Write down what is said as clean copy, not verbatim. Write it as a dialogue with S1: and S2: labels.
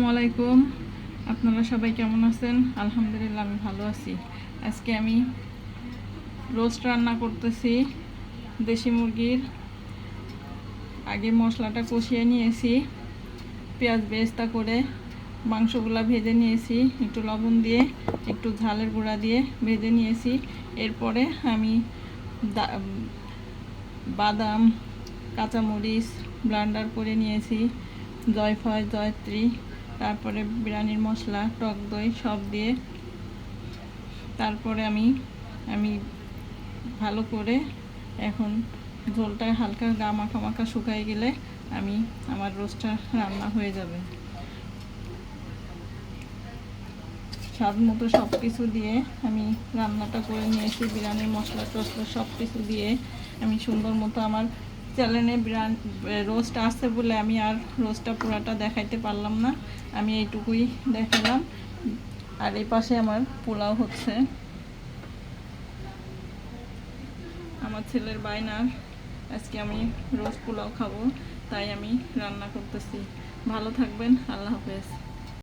S1: আসসালামু আলাইকুম। আপনারা সবাই কেমন আছেন? আলহামদুলিল্লাহ আমি ভালো আছি। আজকে আমি রোস্ট রান্না করতেছি দেশি মুরগির। আগে মশলাটা কষিয়ে নিয়েছি, পেঁয়াজ বেরেস্তা করে মাংসগুলা ভেজে নিয়েছি, একটু লবণ দিয়ে একটু ঝালের গুঁড়া দিয়ে ভেজে নিয়েছি। এরপরে আমি বাদাম, কাঁচামরিচ ব্লেন্ডার করে নিয়েছি, জয়ফল, জয়ত্রী, তারপরে বিরিয়ানির মশলা, টক দই সব দিয়ে তারপরে আমি ভালো করে এখন ঝোলটা হালকা গা মাখা মাখা শুকাই গেলে আমার রোস্টটা রান্না হয়ে যাবে। স্বাদ মতো সব কিছু দিয়ে আমি রান্নাটা করে নিয়েছি। বিরিয়ানির মশলা টসলা সব কিছু দিয়ে আমি সুন্দর মতো, আমার চ্যানেলে রোস্ট আসছে বলে আমি আর রোস্টটা পুরাটা দেখাইতে পারলাম না, আমি এইটুকুই দেখালাম। আর এই পাশে আমার পোলাও হচ্ছে, আমার ছেলের বায়নার আজকে আমি রোস্ট পোলাও খাবো, তাই আমি রান্না করতেছি। ভালো থাকবেন, আল্লাহ হাফেজ।